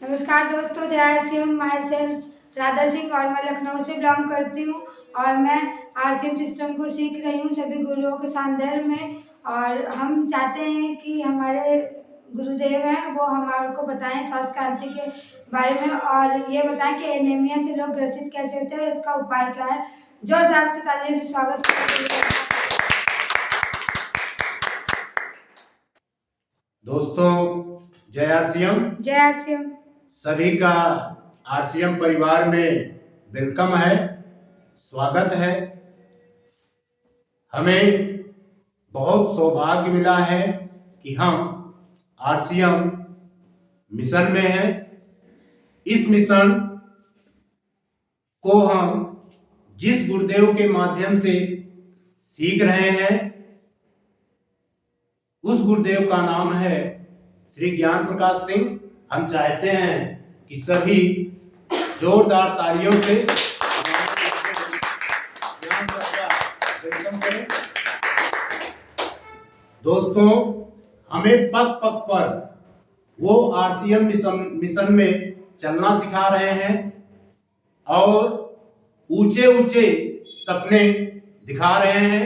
नमस्कार दोस्तों, जय श्री राम। माई सेल्फ राधा सिंह और मैं लखनऊ से बिलोंग करती हूँ और मैं आरसीएम सिस्टम को सीख रही हूँ सभी गुरुओं के संदर्भ में। और हम चाहते हैं कि हमारे गुरुदेव हैं वो हमारे को बताएं स्वास्थ्य क्रांति के बारे में और ये बताएं कि एनीमिया से लोग ग्रसित कैसे होते हैं, इसका उपाय क्या है। जोरदार से तालियों से स्वागत करते हैं। दोस्तों, जय आरसीएम। जय आरसीएम। सभी का आरसीएम परिवार में वेलकम है, स्वागत है। हमें बहुत सौभाग्य मिला है कि हम आरसीएम मिशन में हैं। इस मिशन को हम जिस गुरुदेव के माध्यम से सीख रहे हैं उस गुरुदेव का नाम है श्री ज्ञान प्रकाश सिंह। हम चाहते हैं कि सभी जोरदार तालियों से वेलकम करें। दोस्तों, हमें पग पग पर वो आरसीएम मिशन में चलना सिखा रहे हैं और ऊंचे ऊंचे सपने दिखा रहे हैं।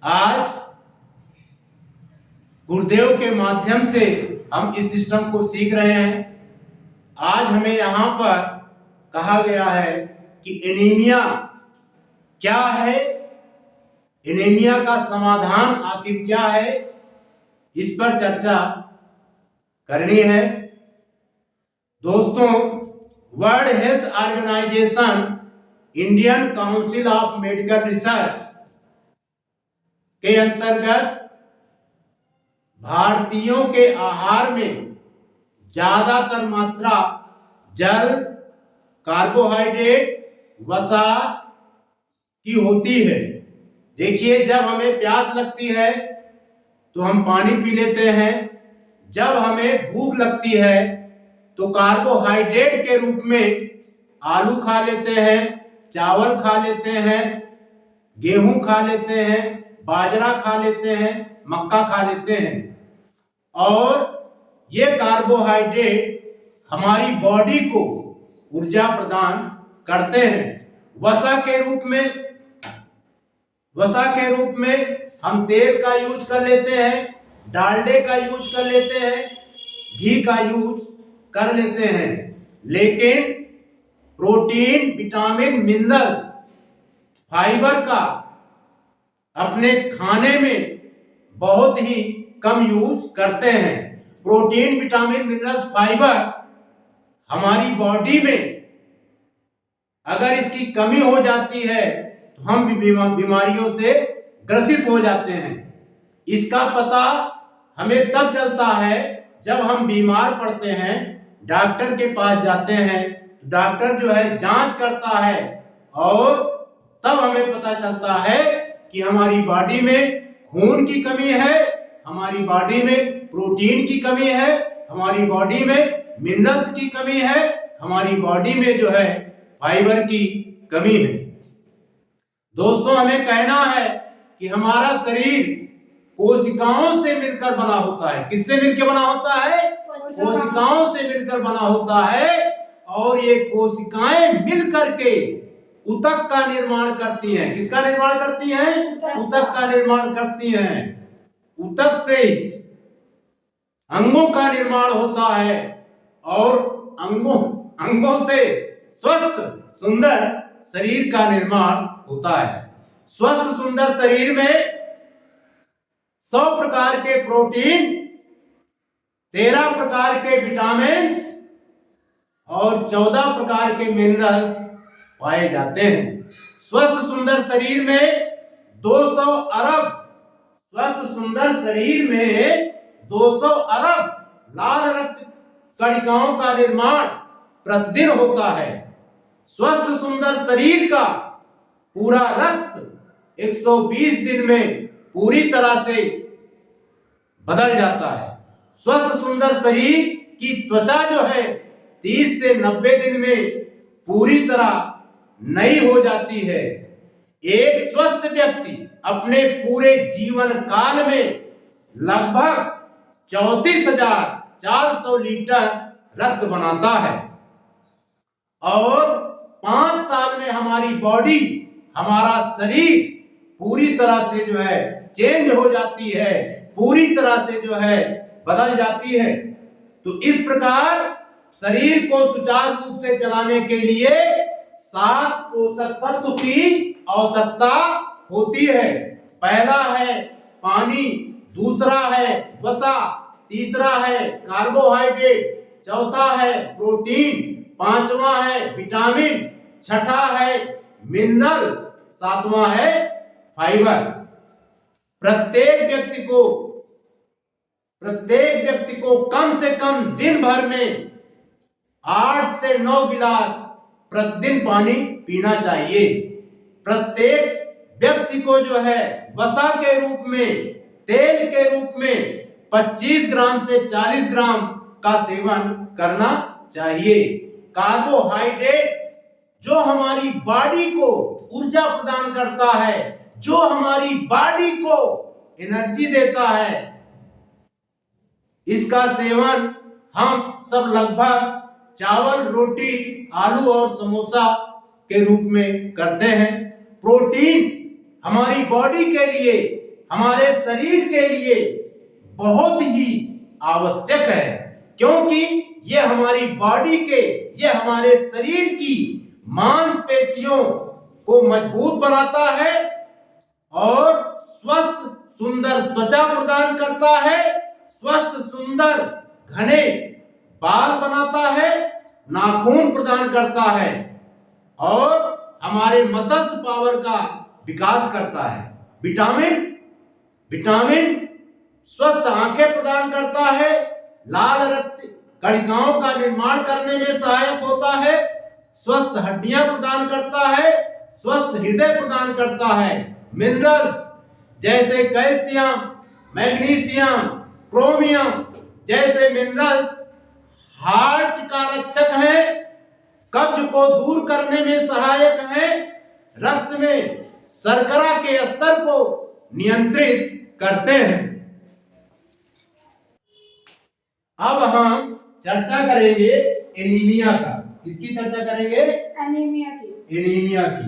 आज गुरुदेव के माध्यम से हम इस सिस्टम को सीख रहे हैं। आज हमें यहाँ पर कहा गया है कि एनीमिया क्या है, एनीमिया का समाधान आखिर क्या है, इस पर चर्चा करनी है। दोस्तों, world health organization, Indian council of medical research के अंतर्गत भारतीयों के आहार में ज्यादातर मात्रा जल, कार्बोहाइड्रेट, वसा की होती है। देखिए, जब हमें प्यास लगती है तो हम पानी पी लेते हैं। जब हमें भूख लगती है तो कार्बोहाइड्रेट के रूप में आलू खा लेते हैं, चावल खा लेते हैं, गेहूं खा लेते हैं, बाजरा खा लेते हैं, मक्का खा लेते हैं। और ये कार्बोहाइड्रेट हमारी बॉडी को ऊर्जा प्रदान करते हैं। वसा के रूप में हम तेल का यूज कर लेते हैं, डालडे का यूज कर लेते हैं, घी का यूज कर लेते हैं। लेकिन प्रोटीन, विटामिन, मिनरल्स, फाइबर का अपने खाने में बहुत ही कम यूज करते हैं। प्रोटीन, विटामिन, मिनरल्स, फाइबर हमारी बॉडी में अगर इसकी कमी हो जाती है तो हम बीमारियों से ग्रसित हो जाते हैं। इसका पता हमें तब चलता है जब हम बीमार पड़ते हैं, डॉक्टर के पास जाते हैं, डॉक्टर जो है जांच करता है और तब हमें पता चलता है कि हमारी बॉडी में खून की कमी है, हमारी बॉडी में प्रोटीन की कमी है, हमारी बॉडी में मिनरल्स की कमी है, हमारी बॉडी में जो है फाइबर की कमी है। दोस्तों, हमें कहना है कि हमारा शरीर कोशिकाओं से मिलकर बना होता है। किससे मिलकर बना होता है? कोशिकाओं से मिलकर बना होता है। और ये कोशिकाएं मिलकर के ऊतक का निर्माण करती हैं। किसका निर्माण करती हैं? ऊतक का निर्माण करती हैं। ऊतक से अंगों का निर्माण होता है और अंगों से स्वस्थ सुंदर शरीर का निर्माण होता है। स्वस्थ सुंदर शरीर में 100 प्रकार के प्रोटीन, 13 प्रकार के विटामिन और 14 प्रकार के मिनरल्स पाए जाते हैं। स्वस्थ सुंदर शरीर में 200 अरब स्वस्थ सुंदर शरीर में 200 अरब लाल रक्त कणिकाओं का निर्माण प्रतिदिन होता है। स्वस्थ सुंदर शरीर का पूरा रक्त 120 दिन में पूरी तरह से बदल जाता है। स्वस्थ सुंदर शरीर की त्वचा जो है 30 से 90 दिन में पूरी तरह नई हो जाती है। एक स्वस्थ व्यक्ति अपने पूरे जीवन काल में लगभग 34,400 लीटर रक्त बनाता है। और 5 साल में हमारी बॉडी, हमारा शरीर पूरी तरह से जो है चेंज हो जाती है, पूरी तरह से जो है बदल जाती है। तो इस प्रकार शरीर को सुचारू रूप से चलाने के लिए 7 पोषक तत्व की आवश्यकता होती है। पहला है पानी, दूसरा है वसा, तीसरा है कार्बोहाइड्रेट, चौथा है प्रोटीन, पांचवा है विटामिन, छठा है मिनरल्स, सातवां है फाइबर। प्रत्येक व्यक्ति को कम से कम दिन भर में 8 से 9 गिलास प्रतिदिन पानी पीना चाहिए। प्रत्येक व्यक्ति को जो है वसा के रूप में, तेल के रूप में 25 ग्राम से 40 ग्राम का सेवन करना चाहिए। कार्बोहाइड्रेट जो हमारी बॉडी को ऊर्जा प्रदान करता है, जो हमारी बॉडी को एनर्जी देता है, इसका सेवन हम सब लगभग चावल, रोटी, आलू और समोसा के रूप में करते हैं। प्रोटीन हमारी बॉडी के लिए, हमारे शरीर के लिए बहुत ही आवश्यक है, क्योंकि ये हमारी बॉडी के, ये हमारे शरीर की मांसपेशियों को मजबूत बनाता है और स्वस्थ सुंदर त्वचा प्रदान करता है, स्वस्थ सुंदर घने बाल बनाता है, नाखून प्रदान करता है और हमारे मसल्स पावर का विकास करता है। विटामिन स्वस्थ आंखें प्रदान करता है, लाल रक्त कणिकाओं का निर्माण करने में सहायक होता है, स्वस्थ हड्डियां प्रदान करता है, स्वस्थ हृदय प्रदान करता है। मिनरल्स जैसे कैल्शियम, मैग्नीशियम, क्रोमियम जैसे मिनरल्स हार्ट का रक्षक है, कब्ज को दूर करने में सहायक है, रक्त में शर्करा के स्तर को नियंत्रित करते हैं। अब हम चर्चा करेंगे एनीमिया का। किसकी चर्चा करेंगे? एनीमिया की। एनीमिया की।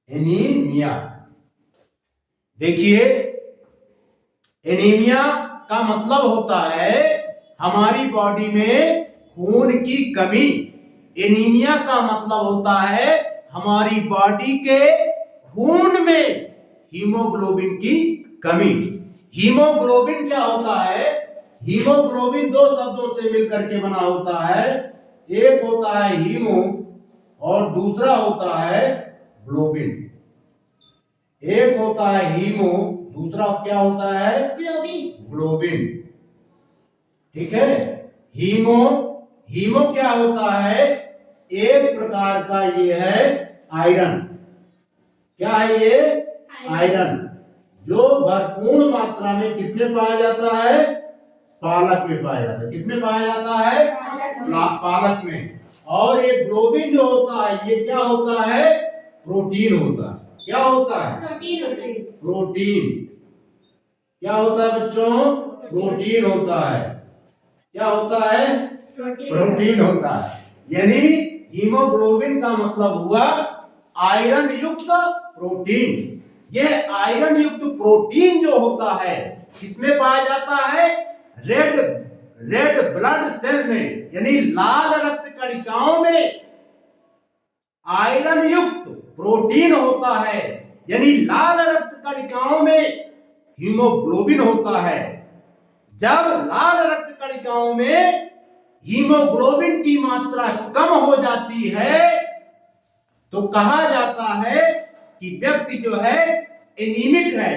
एनीमिया, देखिए एनीमिया का मतलब होता है हमारी बॉडी में खून की कमी। एनीमिया का मतलब होता है हमारी बॉडी के खून में हीमोग्लोबिन की कमी। हीमोग्लोबिन क्या होता है? हीमोग्लोबिन 2 शब्दों से मिलकर के बना होता है। एक होता है हीमो और दूसरा होता है ग्लोबिन। एक होता है हीमो, दूसरा क्या होता है? ग्लोबिन। ठीक है। हीमो क्या होता है? एक प्रकार का ये है आयरन। क्या है ये? आयरन, जो भरपूर मात्रा में किसमें पाया जाता है? पालक में पाया जाता है। किसमें पाया जाता है? पालक में। और ये ग्लोबिन जो होता है, ये क्या होता है? प्रोटीन होता है। क्या होता है? प्रोटीन। क्या होता है बच्चों? प्रोटीन होता है। क्या होता है? प्रोटीन होता है। यानी हीमोग्लोबिन का मतलब हुआ आयरन युक्त प्रोटीन। यह आयरन युक्त प्रोटीन जो होता है किसमें पाया जाता है? रेड ब्लड सेल में, यानी लाल रक्त कणिकाओं में आयरन युक्त प्रोटीन होता है, यानी लाल रक्त कणिकाओं में हीमोग्लोबिन होता है। जब लाल रक्त कणिकाओं में हीमोग्लोबिन की मात्रा कम हो जाती है तो कहा जाता है कि व्यक्ति जो है एनीमिक है,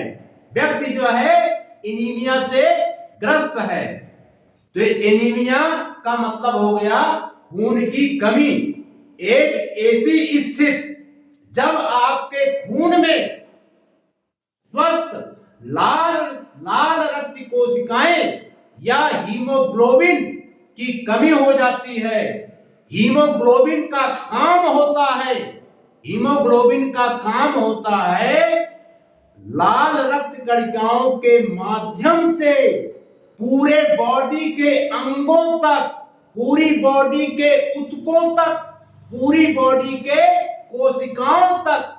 व्यक्ति जो है एनीमिया से ग्रस्त है। तो एनीमिया का मतलब हो गया खून की कमी। एक ऐसी स्थिति जब आपके खून में स्वस्थ लाल रक्त कोशिकाएं या हीमोग्लोबिन की कमी हो जाती है। हीमोग्लोबिन का काम होता है लाल रक्त कणिकाओं के माध्यम से पूरे बॉडी के अंगों तक, पूरी बॉडी के ऊतकों तक, पूरी बॉडी के कोशिकाओं तक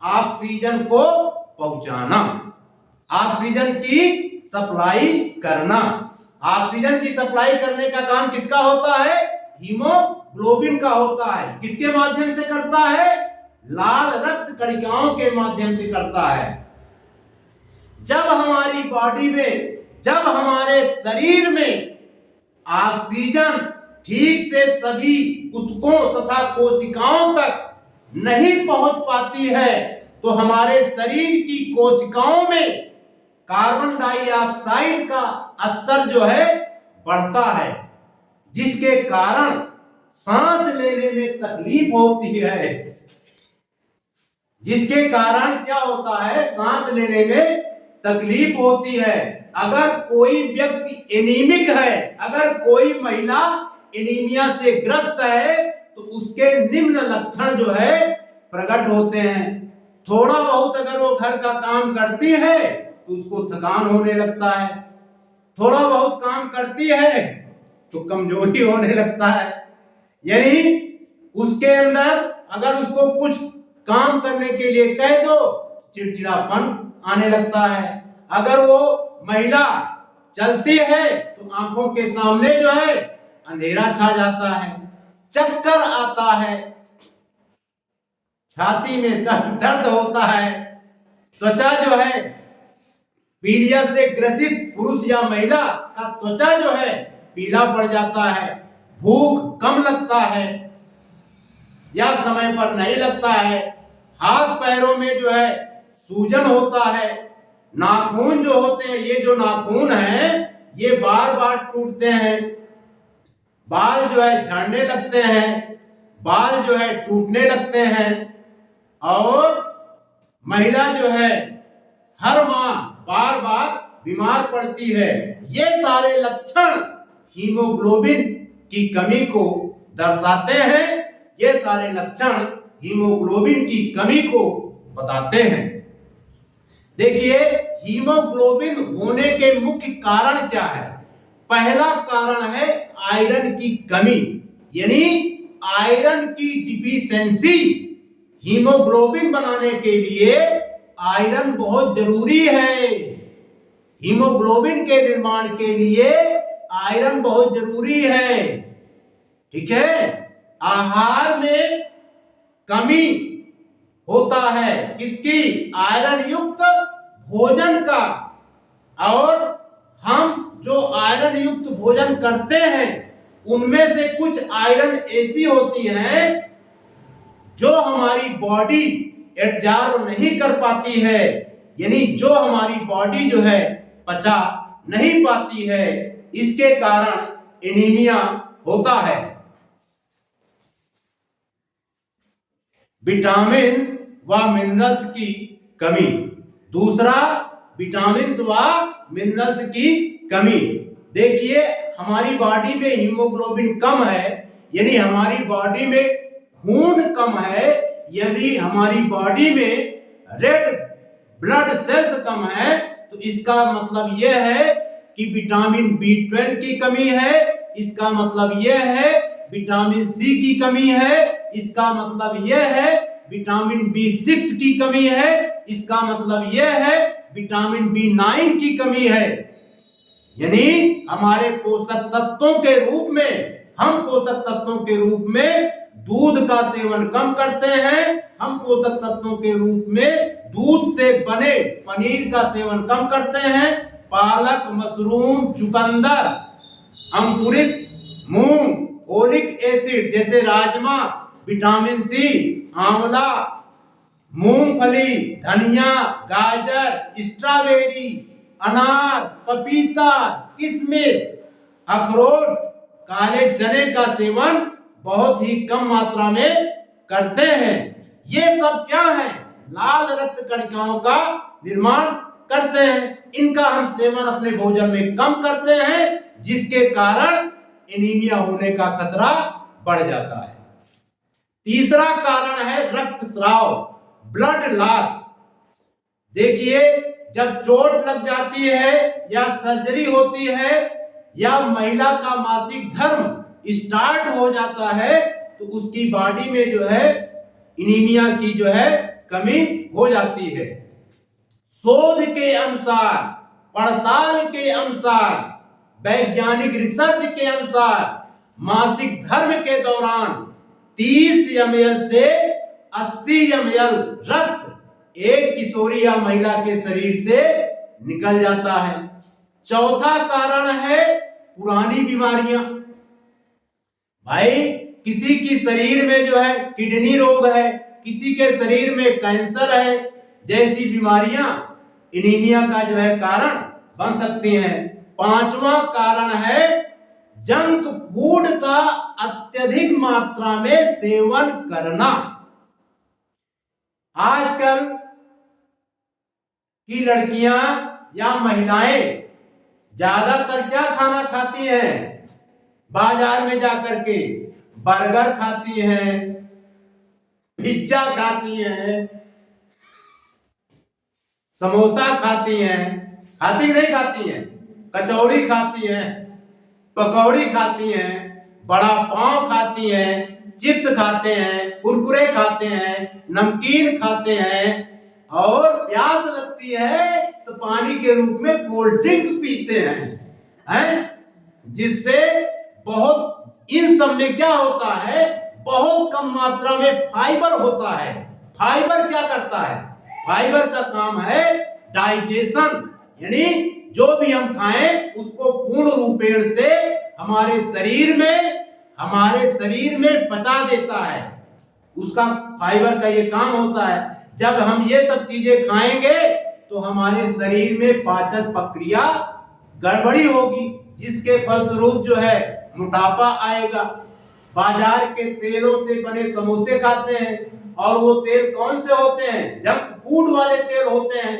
ऑक्सीजन को पहुंचाना, ऑक्सीजन की सप्लाई करना। ऑक्सीजन की सप्लाई करने का काम किसका होता है? हीमोग्लोबिन का होता है। किसके माध्यम से करता है? लाल रक्त कणिकाओं के माध्यम से करता है। जब हमारी बॉडी में, जब हमारे शरीर में ऑक्सीजन ठीक से सभी ऊतकों तथा कोशिकाओं तक नहीं पहुंच पाती है तो हमारे शरीर की कोशिकाओं में कार्बन डाइऑक्साइड का स्तर जो है बढ़ता है, जिसके कारण सांस लेने में तकलीफ होती है। जिसके कारण क्या होता है? सांस लेने में तकलीफ होती है। अगर कोई व्यक्ति एनीमिक है, अगर कोई महिला एनीमिया से ग्रस्त है तो उसके निम्न लक्षण जो है प्रकट होते हैं। थोड़ा बहुत अगर वो घर का काम करती है तो उसको थकान होने लगता है, थोड़ा बहुत काम करती है तो कमजोरी होने लगता है। यानी उसके अंदर अगर उसको कुछ काम करने के लिए कह दो चिड़चिड़ापन आने लगता है। अगर वो महिला चलती है तो आंखों के सामने जो है अंधेरा छा जाता है, चक्कर आता है, छाती में दर्द होता है, त्वचा जो है पीलिया से ग्रसित पुरुष या महिला का त्वचा जो है पीला पड़ जाता है, भूख कम लगता है या समय पर नहीं लगता है, हाथ पैरों में जो है सूजन होता है, नाखून जो होते हैं, ये जो नाखून हैं ये बार बार टूटते हैं, बाल जो है झड़ने लगते हैं, बाल जो है टूटने लगते हैं और महिला जो है हर माह बार बार बीमार पड़ती है। ये सारे लक्षण हीमोग्लोबिन की कमी को दर्शाते हैं। ये सारे लक्षण हीमोग्लोबिन की कमी को बताते हैं। देखिए, हीमोग्लोबिन होने के मुख्य कारण क्या है? पहला कारण है आयरन की कमी, यानी आयरन की डिफिशियंसी। हीमोग्लोबिन बनाने के लिए आयरन बहुत जरूरी है। हीमोग्लोबिन के निर्माण के लिए आयरन बहुत जरूरी है। ठीक है, आहार में कमी होता है किसकी? आयरन युक्त भोजन का। और हम जो आयरन युक्त भोजन करते हैं उनमें से कुछ आयरन ऐसी होती हैं जो हमारी बॉडी एब्जॉर्ब नहीं कर पाती है, यानी जो हमारी बॉडी जो है पचा नहीं पाती है, इसके कारण एनीमिया होता है। विटामिन्स व मिनरल्स की कमी। दूसरा, विटामिन्स व मिनरल्स की कमी। देखिए, हमारी बॉडी में हीमोग्लोबिन कम है, यानी हमारी बॉडी में खून कम है, यदि हमारी बॉडी में रेड ब्लड सेल्स कम है तो इसका मतलब यह है कि विटामिन B12 की कमी है। इसका मतलब यह है विटामिन सी की कमी है। इसका मतलब यह है विटामिन B6 की कमी है। इसका मतलब यह है विटामिन B9 की कमी है। यानी हमारे पोषक तत्वों के रूप में, हम पोषक तत्वों के रूप में दूध का सेवन कम करते हैं। हम पोषक तत्वों के रूप में दूध से बने पनीर का सेवन कम करते हैं। पालक, मशरूम, चुकंदर, अंकुरित मूंग, फोलिक एसिड जैसे राजमा, विटामिन सी, आंवला, मूंगफली, धनिया, गाजर, स्ट्रॉबेरी, अनार, पपीता, किशमिश, अखरोट, काले चने का सेवन बहुत ही कम मात्रा में करते हैं। ये सब क्या है? लाल रक्त कणिकाओं का निर्माण करते हैं। इनका हम सेवन अपने भोजन में कम करते हैं, जिसके कारण एनीमिया होने का खतरा बढ़ जाता है। तीसरा कारण है रक्तस्राव, ब्लड लॉस। देखिए, जब चोट लग जाती है या सर्जरी होती है या महिला का मासिक धर्म स्टार्ट हो जाता है तो उसकी बॉडी में जो है एनीमिया की जो है कमी हो जाती है। शोध के अनुसार, पड़ताल के अनुसार, वैज्ञानिक रिसर्च के अनुसार मासिक धर्म के दौरान 30 ml से 80 ml रक्त एक किशोरी या महिला के शरीर से निकल जाता है। चौथा कारण है पुरानी बीमारियां। भाई, किसी की शरीर में जो है किडनी रोग है, किसी के शरीर में कैंसर है, जैसी बीमारियां एनीमिया का जो है कारण बन सकती हैं। पांचवा कारण है जंक फूड का अत्यधिक मात्रा में सेवन करना। आजकल की लड़कियां या महिलाएं ज्यादातर क्या खाना खाती हैं? बाजार में जाकर के बर्गर खाती हैं, पिज्जा खाती हैं, समोसा खाती हैं, खाती नहीं खाती हैं, कचौड़ी खाती हैं, पकौड़ी खाती हैं, बड़ा पाव खाती हैं, चिप्स खाते हैं, कुरकुरे खाते हैं, नमकीन खाते हैं और प्यास लगती है तो पानी के रूप में कोल्ड ड्रिंक पीते हैं, जिससे बहुत इन सब में क्या होता है, बहुत कम मात्रा में फाइबर होता है। फाइबर क्या करता है? फाइबर का काम है डाइजेशन, यानी जो भी हम खाएं उसको पूर्ण रूपेण से हमारे शरीर में पचा देता है। उसका फाइबर का ये काम होता है। जब हम ये सब चीजें खाएंगे तो हमारे शरीर में पाचन प्रक्रिया गड़बड़ी होगी, जिसके फलस्वरूप जो है मोटापा आएगा। बाजार के तेलों से बने समोसे खाते हैं और वो तेल कौन से होते हैं? जंक फूड वाले तेल होते हैं,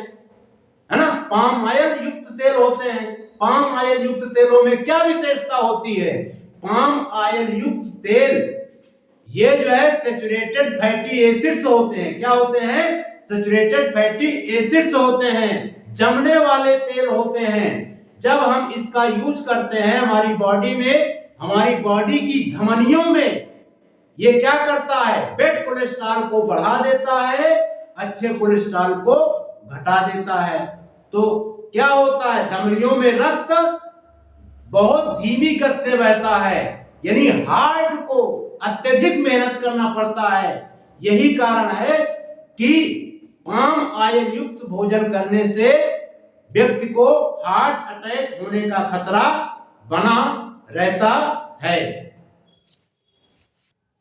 है ना, पाम ऑयल युक्त तेल होते हैं। पाम ऑयल युक्त तेलों में क्या विशेषता होती है? पाम ऑयल युक्त तेल ये जो है सैचुरेटेड फैटी एसिड्स होते हैं। क्या होते हैं? सैचुरेटेड फैटी एसिड्स होते हैं, जमने वाले तेल होते हैं। जब हम इसका यूज करते हैं हमारी बॉडी में, हमारी बॉडी की धमनियों में, ये क्या करता है? बैड कोलेस्ट्रॉल को बढ़ा देता है, अच्छे कोलेस्ट्रॉल को घटा देता है। तो क्या होता है? धमनियों में रक्त बहुत धीमी गति से बहता है, यानी हार्ट को अत्यधिक मेहनत करना पड़ता है। यही कारण है कि पाम ऑयल युक्त भोजन करने से व्यक्ति को हार्ट अटैक होने का खतरा बना रहता है,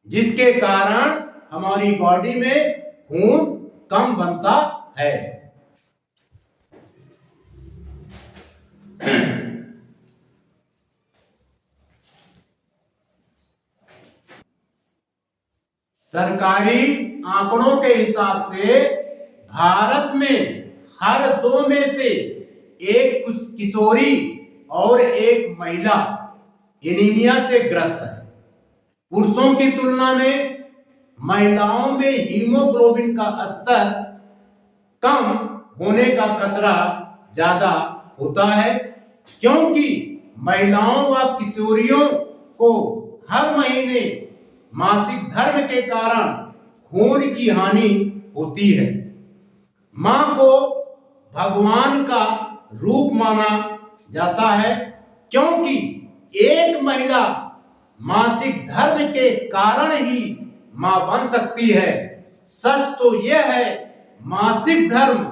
जिसके कारण हमारी बॉडी में खून कम बनता है। सरकारी आंकड़ों के हिसाब से भारत में हर 2 में से एक किशोरी और एक महिला एनीमिया से ग्रस्त है। पुरुषों की तुलना में महिलाओं में हीमोग्लोबिन का स्तर कम होने का खतरा ज्यादा होता है, क्योंकि महिलाओं व किशोरियों को हर महीने मासिक धर्म के कारण खून की हानि होती है। मां को भगवान का रूप माना जाता है, क्योंकि एक महिला मासिक धर्म के कारण ही मां बन सकती है। सच तो यह है, मासिक धर्म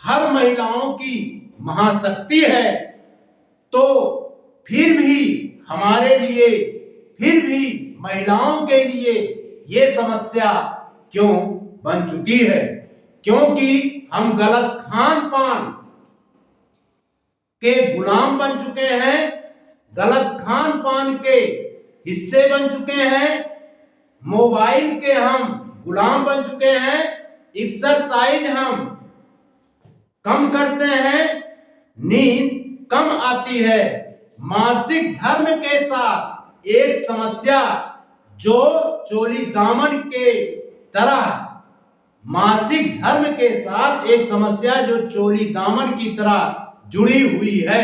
हर महिलाओं की महाशक्ति है, तो फिर भी हमारे लिए, फिर भी महिलाओं के लिए ये समस्या क्यों बन चुकी है? क्योंकि हम गलत खान पान के गुलाम बन चुके हैं, गलत खान पान के हिस्से बन चुके हैं, मोबाइल के हम गुलाम बन चुके हैं, एक्सरसाइज हम कम करते हैं, नींद कम आती है। मासिक धर्म के साथ एक समस्या जो चोली दामन के तरह मासिक धर्म के साथ एक समस्या जो चोली दामन की तरह जुड़ी हुई है।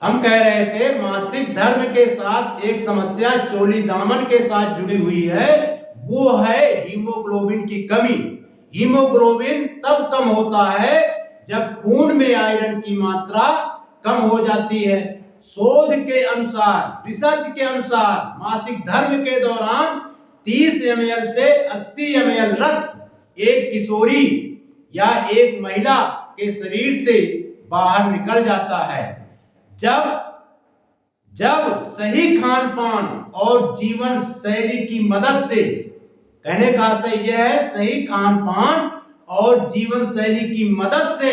हम कह रहे थे मासिक धर्म के साथ एक समस्या चोली दामन के साथ जुड़ी हुई है, वो है हीमोग्लोबिन की कमी। हीमोग्लोबिन तब कम होता है जब खून में आयरन की मात्रा कम हो जाती है। शोध के अनुसार, रिसर्च के अनुसार, मासिक धर्म के दौरान 30 ml से 80 ml रक्त एक किशोरी या एक महिला के शरीर से बाहर निकल जाता है। जब सही खान पान और जीवन शैली की मदद से, कहने का आशय यह है, सही खान पान और जीवन शैली की मदद से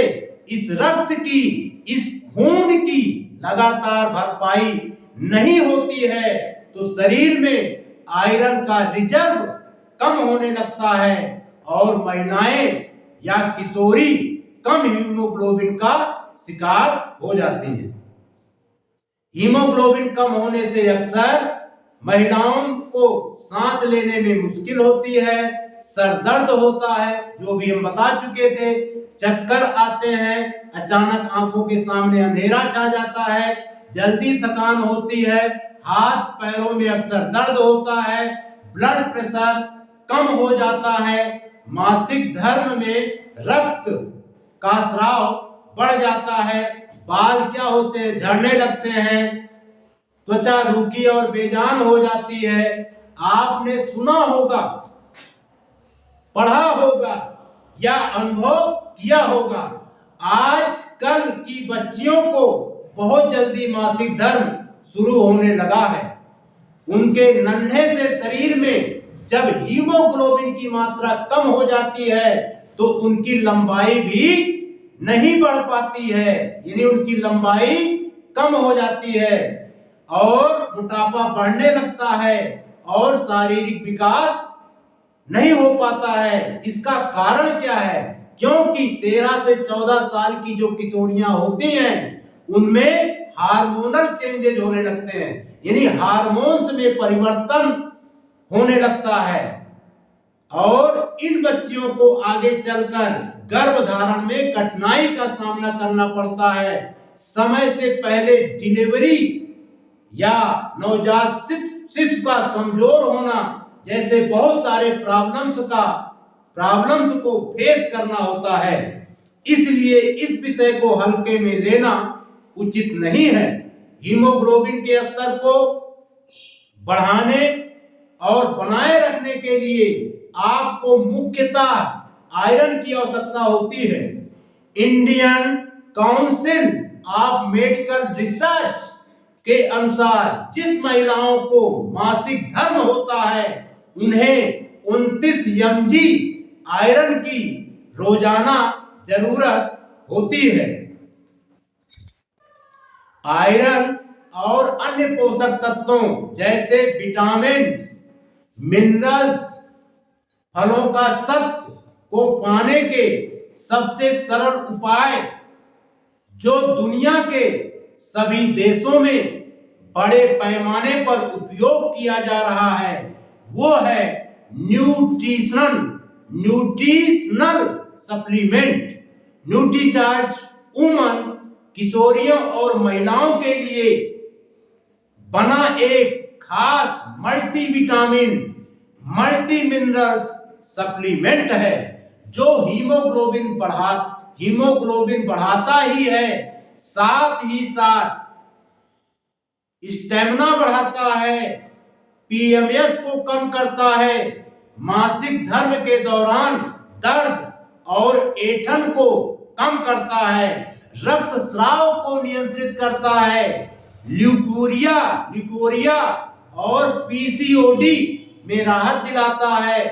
इस रक्त की, इस खून की लगातार भरपाई नहीं होती है तो शरीर में आयरन का रिजर्व कम होने लगता है और महिलाएं या किशोरी कम हीमोग्लोबिन का शिकार हो जाती हैं। हीमोग्लोबिन कम होने से अक्सर महिलाओं को सांस लेने में मुश्किल होती है, सर दर्द होता है, जो भी हम बता चुके थे, चक्कर आते हैं, अचानक आंखों के सामने अंधेरा छा जाता है, जल्दी थकान होती है, हाथ पैरों में अक्सर दर्द होता है, ब्लड प्रेशर कम हो जाता है, मासिक धर्म में रक्त का स्राव बढ़ जाता है, बाल क्या होते हैं, झड़ने लगते हैं, त्वचा रूखी और बेजान हो जाती है। आपने सुना होगा, पढ़ा होगा या अनुभव किया होगा, आजकल की बच्चियों को बहुत जल्दी मासिक धर्म शुरू होने लगा है। उनके नन्हे से शरीर में जब हीमोग्लोबिन की मात्रा कम हो जाती है तो उनकी लंबाई भी नहीं बढ़ पाती है, यानी उनकी लंबाई कम हो जाती है और मोटापा बढ़ने लगता है और शारीरिक विकास नहीं हो पाता है। इसका कारण क्या है? क्योंकि 13 से 14 साल की जो किशोरियां होती हैं उनमें हार्मोनल चेंजेज होने लगते हैं, यानी हार्मोन्स में परिवर्तन होने लगता है और इन बच्चियों को आगे चलकर गर्भधारण में कठिनाई का सामना करना पड़ता है। समय से पहले डिलीवरी या नवजात शिशु का कमजोर होना जैसे बहुत सारे प्रॉब्लम्स को फेस करना होता है। इसलिए इस विषय को हल्के में लेना उचित नहीं है। हीमोग्लोबिन के स्तर को बढ़ाने और बनाए रखने के लिए आपको मुख्यतः आयरन की आवश्यकता होती है। Indian council of medical research के अनुसार जिस महिलाओं को मासिक धर्म होता है उन्हें 29 mg आयरन की रोजाना जरूरत होती है। आयरन और अन्य पोषक तत्वों जैसे विटामिन्स, मिनरल्स, फलों का सत्व को पाने के सबसे सरल उपाय जो दुनिया के सभी देशों में बड़े पैमाने पर उपयोग किया जा रहा है वो है न्यूट्रिशनल सप्लीमेंट। न्यूट्रीचार्ज वुमन किशोरियों और महिलाओं के लिए बना एक खास मल्टीविटामिन, मल्टी मिनरल्स सप्लीमेंट है जो हीमोग्लोबिन बढ़ाता ही है, साथ ही साथ स्टेमिना बढ़ाता है, पीएमएस को कम करता है, मासिक धर्म के दौरान दर्द और ऐंठन को कम करता है, रक्तस्राव को नियंत्रित करता है, ल्यूकोरिया और पीसीओडी में राहत दिलाता है,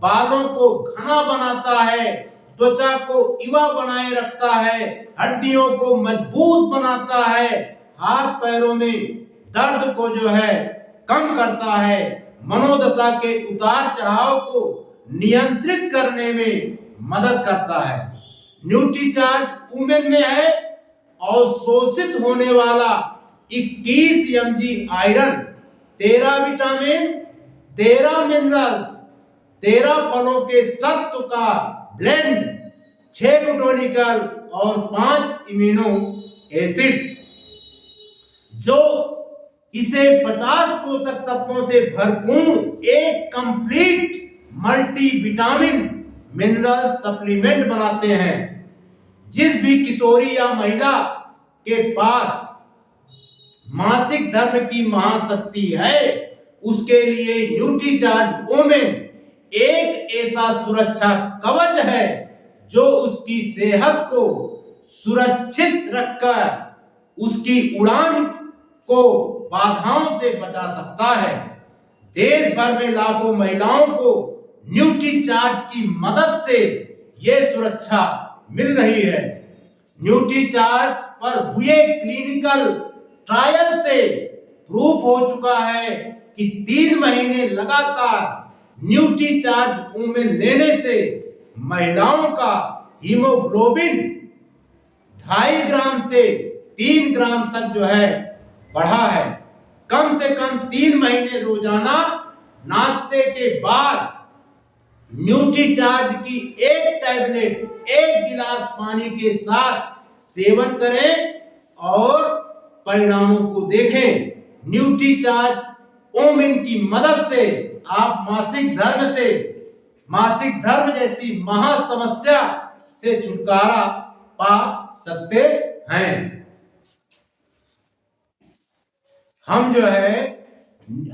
बालों को घना बनाता है, त्वचा को युवा बनाए रखता है, हड्डियों को मजबूत बनाता है, हाथ पैरों में दर्द को जो है कम करता है, मनोदशा के उतार चढ़ाव को नियंत्रित करने में मदद करता है। न्यूट्रीचार्ज वुमेन में है अवशोषित होने वाला 21 mg आयरन, 13 विटामिन, 13 मिनरल्स, 13 फलों के सत्व का ब्लेंड, 6 बोटैनिकल और 5 इम्यूनो एसिड्स, जो इसे 50 पोषक तत्वों से भरपूर एक complete multi vitamin mineral supplement बनाते हैं। जिस भी किशोरी या महिला के पास मासिक धर्म की महाशक्ति है, उसके लिए न्यूट्रीचार्ज वुमेन एक ऐसा सुरक्षा कवच है जो उसकी सेहत को सुरक्षित रखकर उसकी उड़ान को बाधाओं से बचा सकता है। देश भर में लाखों महिलाओं को न्यूट्रीचार्ज की मदद से यह सुरक्षा मिल रही है। न्यूट्रीचार्ज पर हुए क्लिनिकल ट्रायल से प्रूफ हो चुका है कि 3 महीने लगातार न्यूट्रीचार्ज वुमेन लेने से महिलाओं का हीमोग्लोबिन 2.5 ग्राम से 3 ग्राम तक जो है बढ़ा है। कम से कम 3 महीने रोजाना नाश्ते के बाद न्यूट्रीचार्ज की एक टैबलेट 1 गिलास पानी के साथ सेवन करें और परिणामों को देखें। न्यूट्रीचार्ज वुमेन की मदद से आप मासिक धर्म जैसी महा समस्या से छुटकारा पा सकते हैं। हम जो है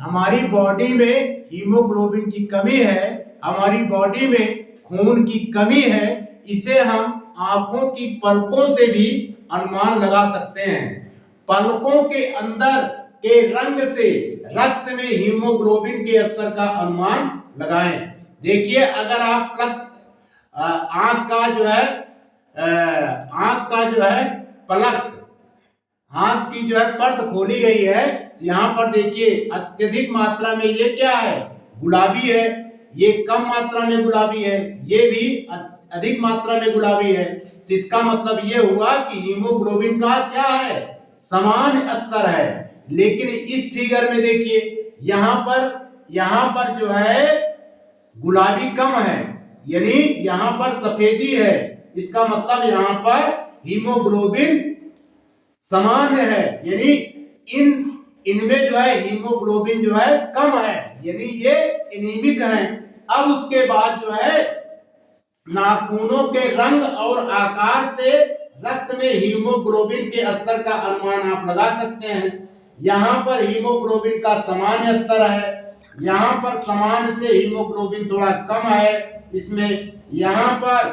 हमारी बॉडी में हीमोग्लोबिन की कमी है, हमारी बॉडी में खून की कमी है, इसे हम आंखों की पलकों से भी अनुमान लगा सकते हैं। पलकों के अंदर के रंग से रक्त में हीमोग्लोबिन के स्तर का अनुमान लगाएं। देखिए, अगर आप आंख का जो है पलक, आंख की जो है पर्त खोली गई है, यहाँ पर देखिए अत्यधिक मात्रा में ये क्या है, गुलाबी है, ये कम मात्रा में गुलाबी है, ये भी अधिक मात्रा में गुलाबी है। तो इसका मतलब ये हुआ कि हीमोग्लोबिन का क्या है, समान स्तर है। लेकिन इस फिगर में देखिए यहाँ पर जो है गुलाबी कम है, यानी यहाँ पर सफेदी है। इसका मतलब यहाँ पर हीमोग्लोबिन सामान्य है, यानी इनमें जो है हीमोग्लोबिन जो है कम है, यानी ये एनीमिक है। अब उसके बाद जो है नाखूनों के रंग और आकार से रक्त में हीमोग्लोबिन के स्तर का अनुमान आप लगा सकते हैं। यहाँ पर हीमोग्लोबिन का सामान्य स्तर है, यहाँ पर सामान्य से हीमोग्लोबिन थोड़ा कम है, इसमें यहाँ पर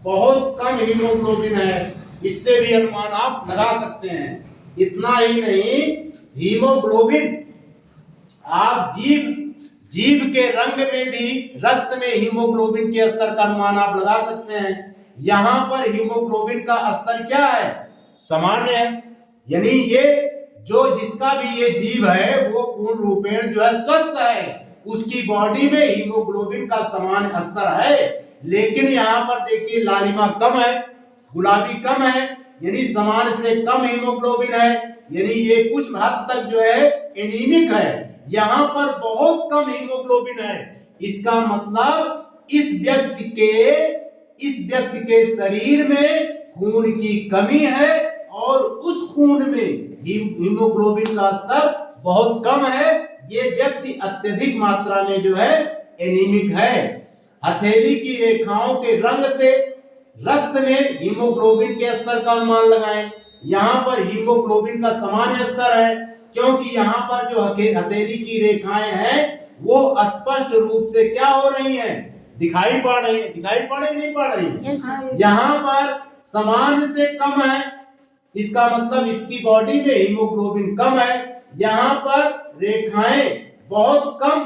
बहुत कम हीमोग्लोबिन है, इससे भी अनुमान आप लगा सकते हैं। इतना ही नहीं, हीमोग्लोबिन आप जीभ के रंग में भी रक्त में हीमोग्लोबिन के स्तर का अनुमान आप लगा सकते हैं। यहाँ पर हीमोग्लोबिन का स्तर क्या है, सामान्य है, यानी ये जो जिसका भी ये जीव है वो पूर्ण रूपेण जो है स्वस्थ है, उसकी बॉडी में हीमोग्लोबिन का समान स्तर है। लेकिन यहाँ पर देखिए लालिमा कम है, गुलाबी कम है, यानी समान से कम हीमोग्लोबिन है, यानी ये कुछ हद तक जो है एनीमिक है। यहाँ पर बहुत कम हीमोग्लोबिन है, इसका मतलब इस व्यक्ति के शरीर में खून की कमी है और उस खून में हीमोग्लोबिन का स्तर बहुत कम है। ये व्यक्ति अत्यधिक मात्रा में जो है एनीमिक है। हथेली की रेखाओं के रंग से रक्त में हीमोग्लोबिन के स्तर का अनुमान लगाएं। यहाँ पर हीमोग्लोबिन का सामान्य स्तर है, क्योंकि यहाँ पर जो हथेली की रेखाएं हैं वो स्पष्ट रूप से क्या हो रही हैं, दिखाई पड़ रही है, नहीं पड़ रही। यहाँ पर सामान्य से कम है, इसका मतलब इसकी बॉडी में हीमोग्लोबिन कम है। यहाँ पर रेखाएं बहुत कम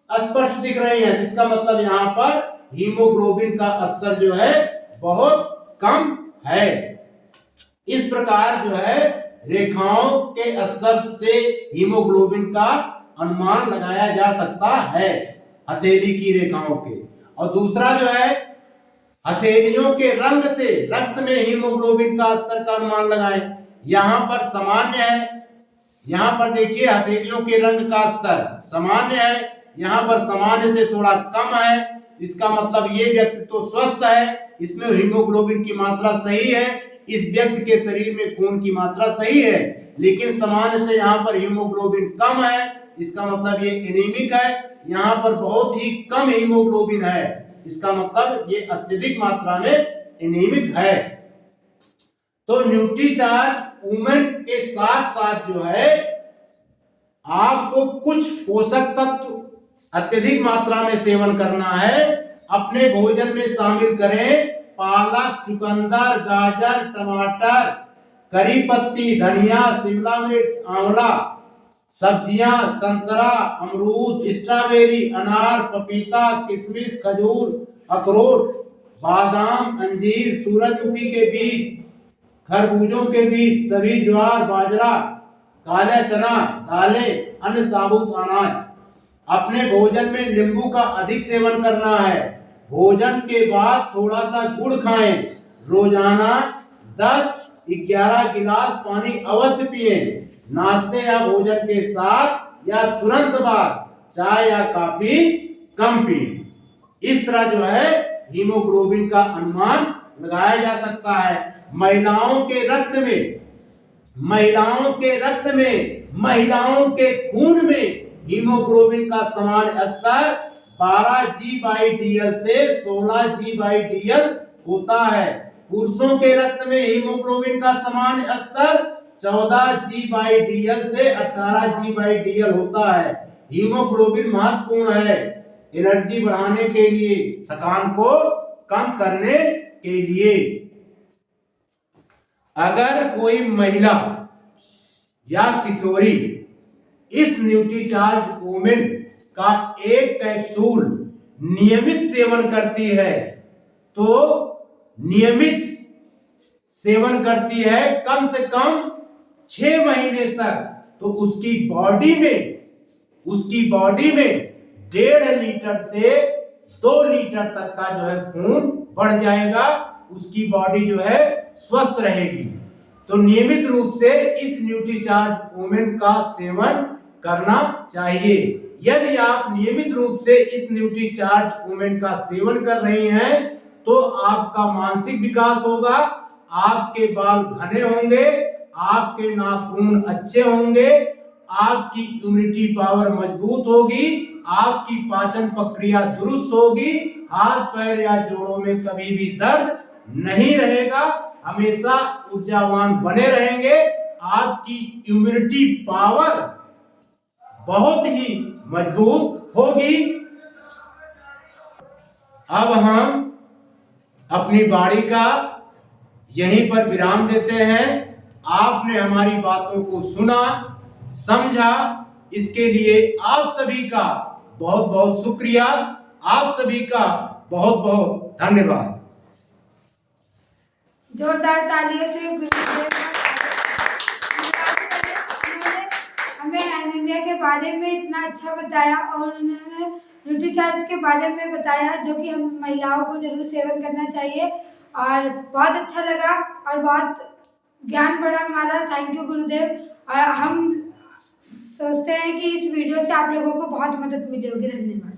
स्पष्ट दिख रही हैं, इसका मतलब यहाँ पर हीमोग्लोबिन का स्तर जो है बहुत कम है। इस प्रकार जो है रेखाओं के स्तर से हीमोग्लोबिन का अनुमान लगाया जा सकता है, हथेली की रेखाओं के। और दूसरा जो है हथेलियों के रंग से रक्त में हीमोग्लोबिन का स्तर का अनुमान लगाएं। यहाँ पर सामान्य है, यहाँ पर देखिए हथेलियों के रंग का स्तर सामान्य है, यहाँ पर सामान्य से थोड़ा कम है, इसका मतलब ये व्यक्ति तो स्वस्थ है, इसमें हीमोग्लोबिन की मात्रा सही है, इस व्यक्ति के शरीर में खून की मात्रा सही है, लेकिन सामान्य से यहाँ पर हीमोग्लोबिन कम है, इसका मतलब ये एनीमिक है। यहाँ पर बहुत ही कम हीमोग्लोबिन है, इसका मतलब ये अत्यधिक मात्रा में एनीमिक है। तो न्यूट्रीचार्ज वुमेन के साथ साथ जो है आपको कुछ पोषक तत्व अत्यधिक मात्रा में सेवन करना है। अपने भोजन में शामिल करें पालक, चुकंदर, गाजर, टमाटर, करी पत्ती, धनिया, शिमला मिर्च, आंवला, सब्जियां, संतरा, अमरूद, स्ट्रॉबेरी, अनार, पपीता, किशमिश, खजूर, अखरोट, बादाम, अंजीर, सूरजमुखी के बीज, खरबूजों के बीज, सभी ज्वार, बाजरा, काला चना, दालें, अन्य साबुत अनाज। अपने भोजन में नींबू का अधिक सेवन करना है। भोजन के बाद थोड़ा सा गुड़ खाएं। रोजाना 10-11 गिलास पानी अवश्य पिए। नाश्ते या भोजन के साथ या तुरंत बाद चाय या कॉफी कम पिए। इस तरह जो है हीमोग्लोबिन का अनुमान लगाया जा सकता है। महिलाओं के खून में हीमोग्लोबिन का सामान्य स्तर 12 G/dl से 16 G/dl होता है। पुरुषों के रक्त में हीमोग्लोबिन का सामान्य स्तर 14 G/dl से 18 G/dl होता है। हीमोग्लोबिन महत्वपूर्ण है एनर्जी बढ़ाने के लिए, थकान को कम करने के लिए। अगर कोई महिला या किशोरी इस न्यूट्रीचार्ज वुमेन का एक कैप्सूल नियमित सेवन करती है, तो नियमित सेवन करती है कम से कम 6 महीने तक, तो उसकी बॉडी में 1.5 लीटर से 2 लीटर तक का जो है खून बढ़ जाएगा, उसकी बॉडी जो है स्वस्थ रहेगी। तो नियमित रूप से इस न्यूट्रीचार्ज वुमेन का सेवन करना चाहिए। यदि आप नियमित रूप से इस न्यूट्रीचार्ज वुमेन का सेवन कर रहे हैं तो आपका मानसिक विकास होगा, आपके बाल घने होंगे, आपके नाखून अच्छे होंगे, आपकी इम्यूनिटी पावर मजबूत होगी, आपकी पाचन प्रक्रिया दुरुस्त होगी, हाथ पैर या जोड़ों में कभी भी दर्द नहीं रहेगा, हमेशा ऊर्जावान बने रहेंगे, आपकी इम्यूनिटी पावर बहुत ही मजबूत होगी। अब हम अपनी वाणी का यहीं पर विराम देते हैं। आपने हमारी बातों को सुना, समझा, इसके लिए आप सभी का बहुत बहुत शुक्रिया, आप सभी का बहुत बहुत धन्यवाद। जोरदार तालियों से गुरुदेव हमें एनीमिया के बारे में इतना अच्छा बताया और उन्होंने न्यूट्रीचार्ज के बारे में बताया जो कि हम महिलाओं को जरूर सेवन करना चाहिए, और बहुत अच्छा लगा और बहुत ज्ञान बढ़ा हमारा। थैंक यू गुरुदेव। और हम सोचते हैं कि इस वीडियो से आप लोगों को बहुत मदद मिली होगी। धन्यवाद।